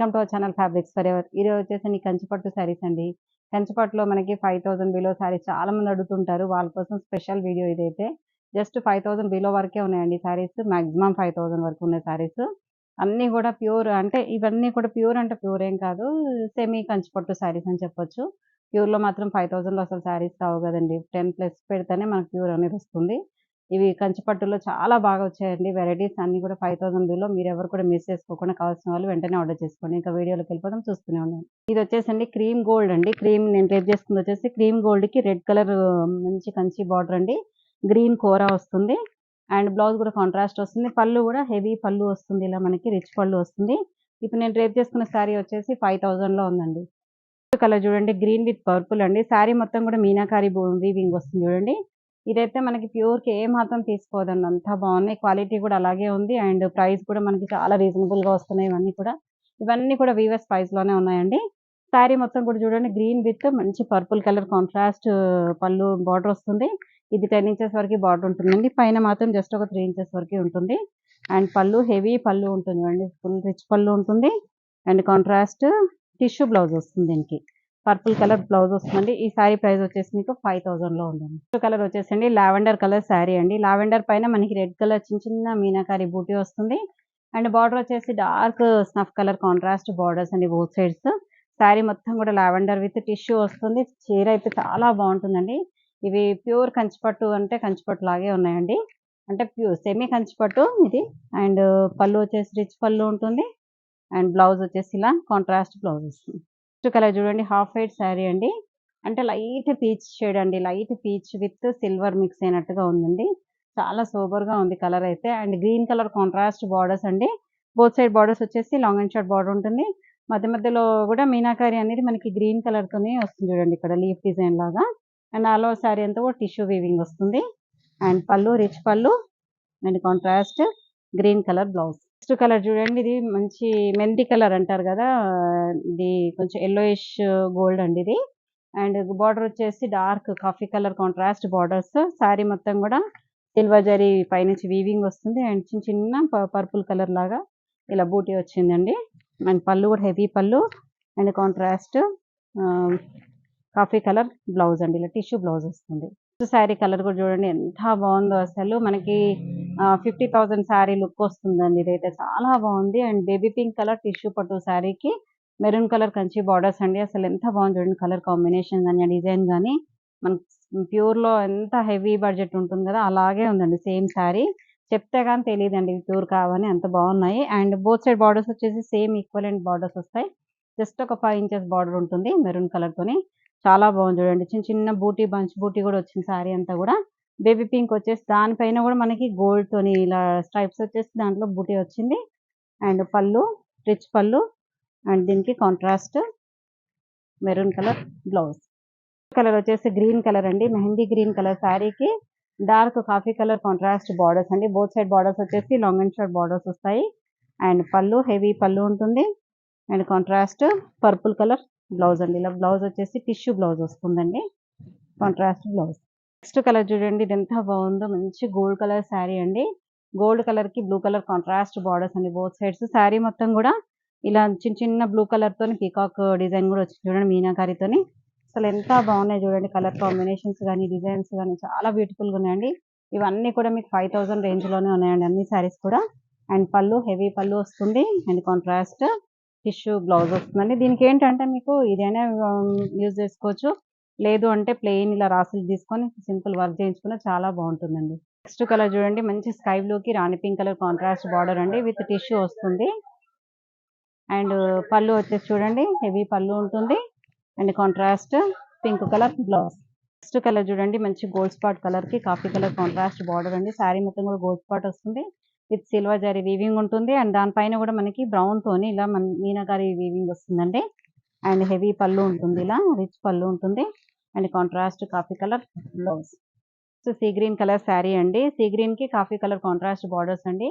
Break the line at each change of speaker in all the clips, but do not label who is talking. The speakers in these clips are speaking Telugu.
Welcome to our channel fabrics for ever. ఈరోజు వచ్చేసి కంచిపట్టు శారీస్ అండి. కంచిపట్టులో మనకి 5000 బిలో శారీస్ చాలా మంది అడుగుతుంటారు. వాళ్ళ కోసం స్పెషల్ వీడియో ఇదైతే. జస్ట్ 5000 బిలో వరకే ఉన్నాయండి శారీస్. మాక్సిమం 5000 వరకు ఉన్నాయి శారీస్. అన్నీ కూడా ప్యూర్, అంటే ఇవన్నీ కూడా ప్యూర్ అంటే ప్యూర్ ఏం కాదు, సెమీ కంచిపట్టు శారీస్ అని చెప్పొచ్చు. ప్యూర్లో మాత్రం 5000లో అసలు శారీస్ రావు కదండి. 10+ పెడితేనే మనకు ప్యూర్ అనేది వస్తుంది. ఇవి కంచిపట్టులో చాలా బాగా వచ్చాయండి. వెరైటీస్ అన్నీ కూడా 5000 బిలో. మీరెవరు కూడా మిస్ చేసుకోకుండా కావాల్సిన వాళ్ళు వెంటనే ఆర్డర్ చేసుకోండి. ఇంకా వీడియోలోకి వెళ్ళిపోదాం, చూస్తూనే ఉండండి. ఇది వచ్చేసండి క్రీమ్ గోల్డ్ అండి. క్రీమ్ నేను రేప్ చేసుకుంది వచ్చేసి క్రీమ్ గోల్డ్‌కి రెడ్ కలర్ మంచి కంచి బార్డర్ అండి. గ్రీన్ కోరా వస్తుంది. అండ్ బ్లౌజ్ కూడా కాంట్రాస్ట్ వస్తుంది. పళ్ళు కూడా హెవీ పళ్ళు వస్తుంది. ఇలా మనకి రిచ్ పళ్ళు వస్తుంది. ఇప్పుడు నేను రేప్ చేసుకున్న శారీ వచ్చేసి 5000లో ఉందండి. కలర్ చూడండి, గ్రీన్ విత్ పర్పుల్ అండి. శారీ మొత్తం కూడా మీనాకారి వీవింగ్ వస్తుంది చూడండి. ఇదైతే మనకి ప్యూర్‌కి ఏ మాత్రం తీసుకోదండి. అంతా బాగున్నాయి. క్వాలిటీ కూడా అలాగే ఉంది. అండ్ ప్రైస్ కూడా మనకి చాలా రీజనబుల్‌గా వస్తున్నాయి ఇవన్నీ కూడా. ఇవన్నీ కూడా వీవర్స్ ప్రైస్‌లోనే ఉన్నాయండి. శారీ మొత్తం కూడా చూడండి, గ్రీన్ విత్ మంచి పర్పుల్ కలర్ కాంట్రాస్ట్ పళ్ళు బార్డర్ వస్తుంది. ఇది 10 ఇంచెస్ వరకు బార్డర్ ఉంటుందండి. పైన మాత్రం జస్ట్ ఒక 3 ఇంచెస్ వరకే ఉంటుంది. అండ్ పళ్ళు హెవీ పళ్ళు ఉంటుంది చూడండి. ఫుల్ రిచ్ పళ్ళు ఉంటుంది. అండ్ కాంట్రాస్ట్ టిష్యూ బ్లౌజ్ వస్తుంది దీనికి. పర్పుల్ కలర్ బ్లౌజ్ వస్తుందండి. ఈ శారీ ప్రైస్ వచ్చేసి మీకు 5000లో ఉందండి. నెక్స్ట్ కలర్ వచ్చేసండి లావెండర్ కలర్ శారీ అండి. లావెండర్ పైన మనకి రెడ్ కలర్ చిన్న చిన్న మీనాకారి బూటీ వస్తుంది. అండ్ బార్డర్ వచ్చేసి dark snuff colour contrast borders అండి బోత్ సైడ్స్. శారీ మొత్తం కూడా లావెండర్ విత్ టిష్యూ వస్తుంది. చీర అయితే చాలా బాగుంటుందండి. ఇవి ప్యూర్ కంచిపట్టు అంటే కంచిపట్టు లాగే ఉన్నాయండి. అంటే ప్యూర్ సెమీ కంచిపట్టు ఇది. అండ్ పళ్ళు వచ్చేసి రిచ్ పళ్ళు ఉంటుంది. అండ్ బ్లౌజ్ వచ్చేసి ఇలా కాంట్రాస్ట్ బ్లౌజ్ వస్తుంది. నెక్స్ట్ కలర్ చూడండి, హాఫ్ వైట్ శారీ అండి. అంటే లైట్ పీచ్ షేడ్ అండి. Light peach with silver mix అయినట్టుగా ఉందండి. చాలా సూపర్‌గా ఉంది కలర్ అయితే. And green colour contrast borders అండి. బోత్ సైడ్ బార్డర్స్ వచ్చేసి లాంగ్ అండ్ షార్ట్ బార్డర్ ఉంటుంది. మధ్య మధ్యలో కూడా మీనాకారి అనేది మనకి గ్రీన్ కలర్‌తోనే వస్తుంది చూడండి, ఇక్కడ లీఫ్ డిజైన్ లాగా. అండ్ ఆల్ ఓవర్ శారీ అంతా కూడా టిష్యూ వీవింగ్ వస్తుంది. అండ్ పళ్ళు రిచ్ పళ్ళు and contrast green colour blouse. Next colour చూడండి, ఇది మంచి మెంతి కలర్ అంటారు కదా, ఇది కొంచెం యెల్లోయిష్ గోల్డ్ అండి ఇది. అండ్ బార్డర్ వచ్చేసి dark coffee colour contrast borders. Sari మొత్తం కూడా సిల్వర్ జరీ పైనుంచి వీవింగ్ వస్తుంది. అండ్ చిన్న చిన్న పర్పుల్ కలర్ లాగా ఇలా బూటీ వచ్చిందండి. అండ్ పళ్ళు కూడా హెవీ పళ్ళు and contrast coffee colour blouse అండి. ఇలా టిష్యూ బ్లౌజ్ వస్తుంది. శారీ కలర్ కూడా చూడండి ఎంత బాగుందో అసలు. మనకి 50,000 శారీ లుక్ వస్తుందండి. ఇదైతే చాలా బాగుంది. And baby pink colour tissue పట్టు శారీకి మెరూన్ కలర్ కంచి బార్డర్స్ అండి. అసలు ఎంత బాగుంది చూడండి, కలర్ కాంబినేషన్ కానీ ఆ డిజైన్ కానీ. మనకి ప్యూర్‌లో ఎంత హెవీ బడ్జెట్ ఉంటుంది కదా, అలాగే ఉందండి సేమ్ శారీ. చెప్తే కానీ తెలియదండి ఇది ప్యూర్ కావని, అంత బాగున్నాయి. అండ్ బోత్ సైడ్ బార్డర్స్ వచ్చేసి సేమ్ ఈక్వలెంట్ బార్డర్స్ వస్తాయి. జస్ట్ ఒక 5 ఇంచెస్ బార్డర్ ఉంటుంది మెరూన్ కలర్‌తోని. చాలా బాగుంది చూడండి. చిన్న చిన్న బూటీ బంచ్ బూటీ కూడా వచ్చింది శారీ అంతా కూడా. బేబీ పింక్ వచ్చేసి దానిపైన కూడా మనకి గోల్డ్‌తోని ఇలా స్ట్రైప్స్ వచ్చేసి దాంట్లో బూటీ వచ్చింది. అండ్ పళ్ళు రిచ్ పళ్ళు అండ్ దీనికి contrast maroon colour blouse. Colour వచ్చేసి గ్రీన్ కలర్ అండి. మెహందీ గ్రీన్ కలర్ శారీకి dark coffee colour contrast borders అండి. బోత్ సైడ్ బార్డర్స్ వచ్చేసి లాంగ్ అండ్ షార్ట్ బార్డర్స్ వస్తాయి. అండ్ పళ్ళు హెవీ పళ్ళు ఉంటుంది. And contrast purple colour blouse అండి. ఇలా బ్లౌజ్ వచ్చేసి టిష్యూ బ్లౌజ్ వస్తుందండి, కాంట్రాస్ట్ బ్లౌజ్. నెక్స్ట్ కలర్ చూడండి, ఇది ఎంత బాగుందో. మంచి గోల్డ్ కలర్ శారీ అండి. గోల్డ్ కలర్ కి బ్లూ కలర్ కాంట్రాస్ట్ బార్డర్స్ అండి బోత్ సైడ్స్. శారీ మొత్తం కూడా ఇలా చిన్న చిన్న బ్లూ కలర్ తోని పీకాక్ డిజైన్ కూడా వచ్చింది చూడండి మీనాకారితోని. అసలు ఎంత బాగున్నాయి చూడండి, కలర్ కాంబినేషన్స్ కానీ డిజైన్స్ కానీ చాలా బ్యూటిఫుల్ గా ఉన్నాయండి. ఇవన్నీ కూడా మీకు 5000 రేంజ్ లోనే ఉన్నాయండి అన్ని శారీస్ కూడా. అండ్ పళ్ళు హెవీ పళ్ళు వస్తుంది. అండ్ కాంట్రాస్ట్ టిష్యూ బ్లౌజ్ వస్తుందండి. దీనికి ఏంటంటే మీకు ఇదైనా యూజ్ చేసుకోవచ్చు, లేదు అంటే ప్లెయిన్ ఇలా రాసులు తీసుకొని సింపుల్ వర్క్ చేయించుకున్న చాలా బాగుంటుందండి. నెక్స్ట్ కలర్ చూడండి, మంచి స్కై బ్లూ కి రాణి పింక్ కలర్ కాంట్రాస్ట్ బార్డర్ అండి విత్ టిష్యూ వస్తుంది. అండ్ పళ్ళు వచ్చేసి చూడండి హెవీ పళ్ళు ఉంటుంది. And contrast pink colour blouse. Next colour చూడండి, మంచి గోల్డ్ స్పాట్ కలర్ కి కాఫీ కలర్ కాంట్రాస్ట్ బార్డర్ అండి. శారీ మొత్తం కూడా గోల్డ్ స్పాట్ వస్తుంది విత్ సిల్వర్ జరీ వీవింగ్ ఉంటుంది. అండ్ దానిపైన కూడా మనకి బ్రౌన్ తోని ఇలా మీనాకారి వీవింగ్ వస్తుందండి. అండ్ హెవీ పళ్ళు ఉంటుంది, ఇలా రిచ్ పళ్ళు ఉంటుంది. And contrast coffee colour blouse. So sea green colour sari అండి. సీ గ్రీన్ కి కాఫీ కలర్ కాంట్రాస్ట్ బార్డర్స్ అండి.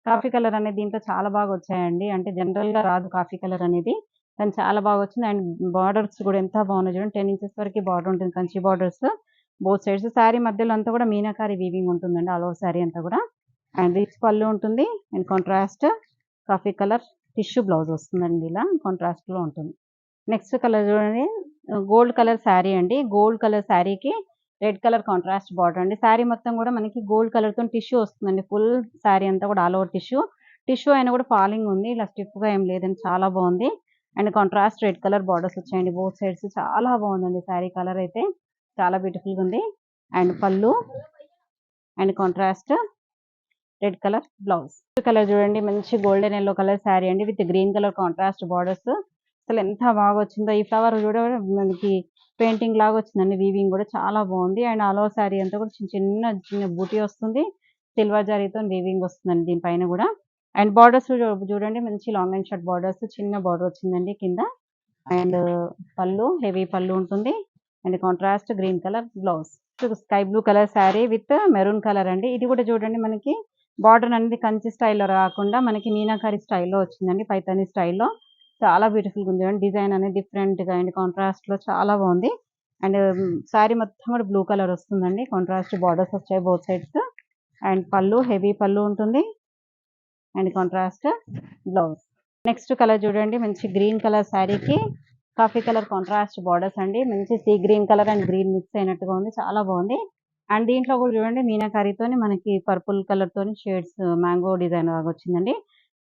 కాఫీ కలర్ అనేది దీంట్లో చాలా బాగా వచ్చాయండి. అంటే జనరల్ గా రాదు కాఫీ కలర్ అనేది, కానీ చాలా బాగా వచ్చింది. అండ్ బార్డర్స్ కూడా ఎంత బాగున్నాయి చూడండి. 10 ఇంచెస్ వరకు బార్డర్ ఉంటుంది, Kanchi borders both sides. Sari మధ్యలో అంతా కూడా మీనాకారి వీవింగ్ ఉంటుందండి ఆల్ ఓవర్ శారీ అంతా కూడా. అండ్ రిచ్ పళ్ళు ఉంటుంది. And contrast coffee colour tissue blouse వస్తుందండి, ఇలా కాంట్రాస్ట్లో ఉంటుంది. నెక్స్ట్ కలర్ చూడండి, గోల్డ్ కలర్ శారీ అండి. గోల్డ్ కలర్ శారీకి రెడ్ కలర్ కాంట్రాస్ట్ బార్డర్ అండి. శారీ మొత్తం కూడా మనకి గోల్డ్ కలర్తో టిష్యూ వస్తుందండి. ఫుల్ శారీ అంతా కూడా ఆల్ ఓవర్ టిష్యూ. టిష్యూ అయినా కూడా ఫాలింగ్ ఉంది, ఇలా స్టిఫ్గా ఏం లేదండి, చాలా బాగుంది. And contrast red colour borders వచ్చాయండి బోత్ సైడ్స్. చాలా బాగుందండి శారీ కలర్ అయితే, చాలా బ్యూటిఫుల్గా ఉంది. అండ్ పళ్ళు and contrast red colour blouse. Colour చూడండి, మంచి గోల్డెన్ ఎల్లో కలర్ శారీ అండి with green colour contrast borders. అసలు ఎంత బాగా వచ్చిందో, ఈ ఫ్లవర్ కూడా మనకి పెయింటింగ్ లాగా వచ్చిందండి. వీవింగ్ కూడా చాలా బాగుంది. అండ్ ఆల్ ఓవర్ శారీ అంతా కూడా చిన్న చిన్న చిన్న బూటీ వస్తుంది, సిల్వర్ జరీతో వీవింగ్ వస్తుందండి దీనిపైన కూడా. అండ్ బార్డర్స్ చూడండి, మంచి లాంగ్ అండ్ షార్ట్ బార్డర్స్, చిన్న బార్డర్ వచ్చిందండి కింద. అండ్ పళ్ళు హెవీ పళ్ళు ఉంటుంది. And contrast green colour blouse. Sky blue colour sari with maroon colour అండి. ఇది కూడా చూడండి, మనకి బార్డర్ అనేది కంచి స్టైల్లో రాకుండా మనకి మీనాకారి స్టైల్లో వచ్చిందండి, పైతాని స్టైల్లో. చాలా బ్యూటిఫుల్గా ఉంది అండి, డిజైన్ అనేది డిఫరెంట్గా అండ్ కాంట్రాస్ట్లో చాలా బాగుంది. అండ్ శారీ మొత్తం కూడా బ్లూ కలర్ వస్తుందండి, కాంట్రాస్ట్ బార్డర్స్ వచ్చాయి బోత్ సైడ్స్. అండ్ పళ్ళు హెవీ పళ్ళు ఉంటుంది and contrast blouse. Next colour చూడండి, మంచి గ్రీన్ కలర్ శారీకి కాఫీ కలర్ కాంట్రాస్ట్ బార్డర్స్ అండి. మంచి sea green colour and green mix అయినట్టుగా ఉంది, చాలా బాగుంది. అండ్ దీంట్లో కూడా చూడండి, మీనాకారితోని మనకి పర్పుల్ కలర్ తోని షేడ్స్ మ్యాంగో డిజైన్ లాగా వచ్చిందండి.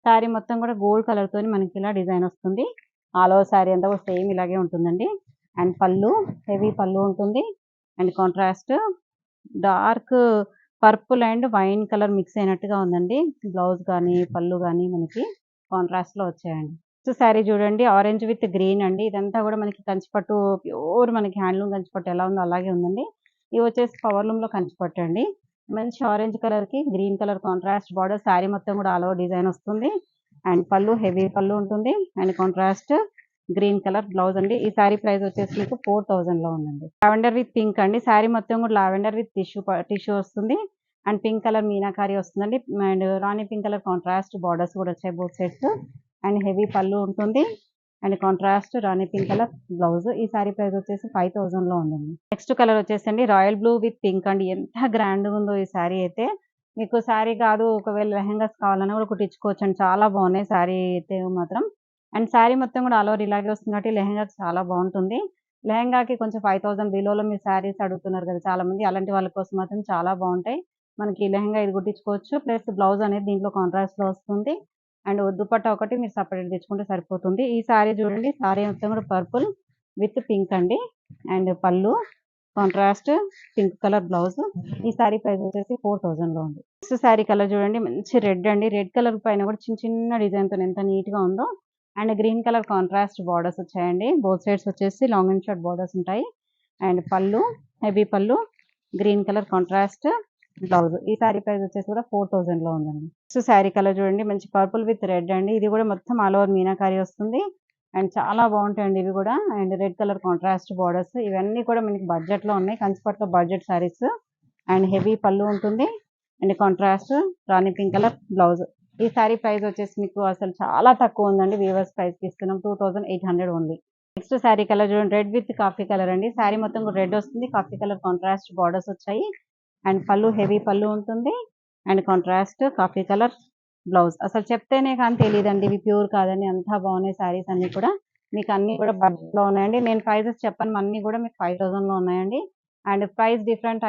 శారీ మొత్తం కూడా గోల్డ్ కలర్ తోని మనకి ఇలా డిజైన్ వస్తుంది. ఆల్ ఓవర్ శారీ అంతా కూడా సేమ్ ఇలాగే ఉంటుందండి. అండ్ పళ్ళు హెవీ పళ్ళు ఉంటుంది and contrast dark purple and wine colour mix అయినట్టుగా ఉందండి. బ్లౌజ్ కానీ పళ్ళు కానీ మనకి కాంట్రాస్ట్ లో వచ్చాయండి. సో శారీ చూడండి, ఆరెంజ్ విత్ గ్రీన్ అండి. ఇదంతా కూడా మనకి కంచిపట్టు ప్యూర్, మనకి హ్యాండ్లూమ్ కంచిపట్టు ఎలా ఉందో అలాగే ఉందండి. ఇవి వచ్చేసి పవర్లూమ్ లో కంచిపట్టు అండి. మంచి ఆరెంజ్ కలర్ కి green colour contrast border. Sari మొత్తం కూడా ఆల్ ఓవర్ డిజైన్ వస్తుంది. అండ్ పళ్ళు హెవీ పళ్ళు ఉంటుంది and contrast green colour blouse అండి. ఈ శారీ ప్రైస్ వచ్చేసి మీకు 4000 లో ఉందండి. లావెండర్ విత్ పింక్ అండి. శారీ మొత్తం కూడా లావెండర్ విత్ టిష్యూ వస్తుంది అండ్ పింక్ కలర్ మీనాకారి వస్తుందండి. And rani pink colour contrast borders కూడా వచ్చాయి both sides. And heavy pallu ఉంటుంది and contrast rani pink colour blouse. ఈ శారీ ప్రైస్ వచ్చేసి 5000 లో ఉందండి. నెక్స్ట్ కలర్ వచ్చేసండి రాయల్ బ్లూ విత్ పింక్ అండి. ఎంత గ్రాండ్ ఉందో ఈ శారీ అయితే. మీకు శారీ కాదు, ఒకవేళ లెహంగాస్ కావాలన్నా కూడా కుట్టించుకోవచ్చు అండి, చాలా బాగున్నాయి శారీ అయితే మాత్రం. అండ్ శారీ మొత్తం కూడా ఆల్ ఓవర్ ఇలాగే వస్తుంది కాబట్టి లెహంగాకి చాలా బాగుంటుంది. లెహంగాకి కొంచెం 5000 బిలోలో మీరు శారీస్ అడుగుతున్నారు కదా చాలా మంది, అలాంటి వాళ్ళ కోసం మాత్రం చాలా బాగుంటాయి. మనకి లెహంగా ఇది కుట్టించుకోవచ్చు, ప్లస్ బ్లౌజ్ అనేది దీంట్లో కాంట్రాస్ట్ లో వస్తుంది. అండ్ దుపట్టా ఒకటి మీరు సపరేట్ తెచ్చుకుంటే సరిపోతుంది. ఈ శారీ చూడండి, శారీ మొత్తం కూడా పర్పుల్ విత్ పింక్ అండి. అండ్ పళ్ళు కాంట్రాస్ట్ పింక్ కలర్ బ్లౌజ్. ఈ శారీ ప్రైస్ వచ్చేసి 4000 లో ఉంది. నెక్స్ట్ శారీ కలర్ చూడండి, మంచి రెడ్ అండి. రెడ్ కలర్ పైన కూడా చిన్న చిన్న డిజైన్ తో ఎంత నీట్ గా ఉందో. And green colour contrast borders వచ్చాయండి. బోత్ సైడ్స్ వచ్చేసి లాంగ్ అండ్ షార్ట్ బార్డర్స్ ఉంటాయి. అండ్ పళ్ళు హెవీ పళ్ళు గ్రీన్ కలర్ కాంట్రాస్ట్ బ్లౌజ్. ఈ శారీ ప్రైస్ వచ్చేసి కూడా 4000 లో ఉందండి. నెక్స్ట్ శారీ కలర్ చూడండి, మంచి పర్పుల్ విత్ రెడ్ అండి. ఇది కూడా మొత్తం ఆల్ ఓవర్ మీనాకారి వస్తుంది అండ్ చాలా బాగుంటాయండి ఇవి కూడా. And red colour contrast borders. ఇవన్నీ కూడా మనకి బడ్జెట్ లో ఉన్నాయి, కంచిపట్లో budget saris. And heavy pallu ఉంటుంది and contrast rani pink colour blouse. ఈ శారీ ప్రైస్ వచ్చేసి మీకు అసలు చాలా తక్కువ ఉందండి, వీవర్స్ ప్రైస్ కి ఇస్తున్నాం 2800 ఓన్లీ. నెక్స్ట్ శారీ కలర్ చూడండి, రెడ్ విత్ కాఫీ కలర్ అండి. శారీ మొత్తం రెడ్ వస్తుంది, కాఫీ కలర్ కాంట్రాస్ట్ బార్డర్స్ వచ్చాయి. అండ్ పళ్ళు హెవీ పళ్ళు ఉంటుంది and contrast coffee colour blouse. అసలు చెప్తేనే కానీ తెలియదండి ఇవి ప్యూర్ కాదని, అంతా బాగున్నాయి శారీస్ అన్ని కూడా. మీకు అన్ని కూడా బడ్జెట్ లో ఉన్నాయండి. నేను ప్రైజెస్ చెప్పను, అన్ని కూడా మీకు 5000 లో ఉన్నాయండి. అండ్ ప్రైస్ డిఫరెంట్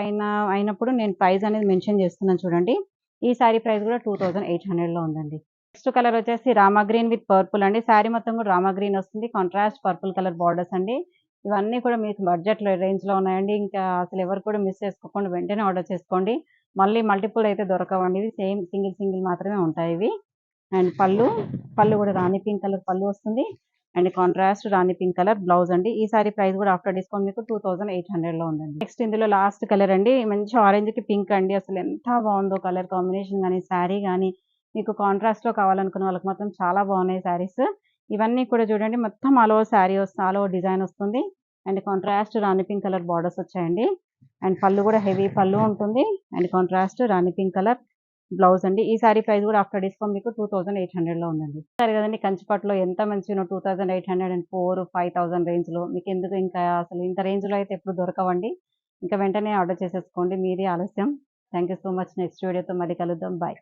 అయినప్పుడు నేను ప్రైస్ అనేది మెన్షన్ చేస్తున్నాను చూడండి. ఈ శారీ ప్రైస్ కూడా 2800 లో ఉందండి. నెక్స్ట్ కలర్ వచ్చేసి రామా గ్రీన్ విత్ పర్పుల్ అండి. శారీ మొత్తం కూడా రామా గ్రీన్ వస్తుంది, కాంట్రాస్ట్ పర్పుల్ కలర్ బార్డర్స్ అండి. ఇవన్నీ కూడా మీకు బడ్జెట్ రేంజ్ లో ఉన్నాయండి. ఇంకా అసలు ఎవరు కూడా మిస్ చేసుకోకుండా వెంటనే ఆర్డర్ చేసుకోండి. మళ్ళీ మల్టిపుల్ అయితే దొరకవండి, ఇవి సేమ్ సింగిల్ సింగిల్ మాత్రమే ఉంటాయి ఇవి. అండ్ పళ్ళు కూడా రాణి పింక్ కలర్ పళ్ళు వస్తుంది and contrast rani pink colour blouse అండి. ఈ సారీ ప్రైస్ కూడా ఆఫ్టర్ డిస్కౌంట్ మీకు 2800 లో ఉందండి. నెక్స్ట్ ఇందులో లాస్ట్ కలర్ అండి, మంచి ఆరెంజ్ కి పింక్ అండి. అసలు ఎంత బాగుందో కలర్ కాంబినేషన్ కానీ శారీ కానీ. మీకు కాంట్రాస్ట్ లో కావాలనుకున్న వాళ్ళకి మాత్రం చాలా బాగున్నాయి శారీస్. ఇవన్నీ కూడా చూడండి, మొత్తం ఆల్ ఓవర్ శారీ వస్తుంది, ఆల్ ఓవర్ డిజైన్ వస్తుంది and contrast rani pink colour borders వచ్చాయండి. అండ్ పళ్ళు కూడా హెవీ పళ్ళు ఉంటుంది and contrast rani pink colour blouse అండి. ఈ సారీ ప్రైస్ కూడా ఆఫ్టర్ డిస్కౌంట్ మీకు 2800 లో ఉందండి. సరే కదండి, కంచిపట్టులో ఎంత మంచిగా 2800 అండ్ 5000 రేంజ్ లో మీకు ఎందుకు, ఇంకా అసలు ఇంత రేంజ్ లో అయితే ఎప్పుడు దొరకవండి. ఇంకా వెంటనే ఆర్డర్ చేసేసుకోండి, మీరే ఆలస్యం. Thank you so much. Next వీడియోతో మళ్ళీ కలుద్దాం. బాయ్.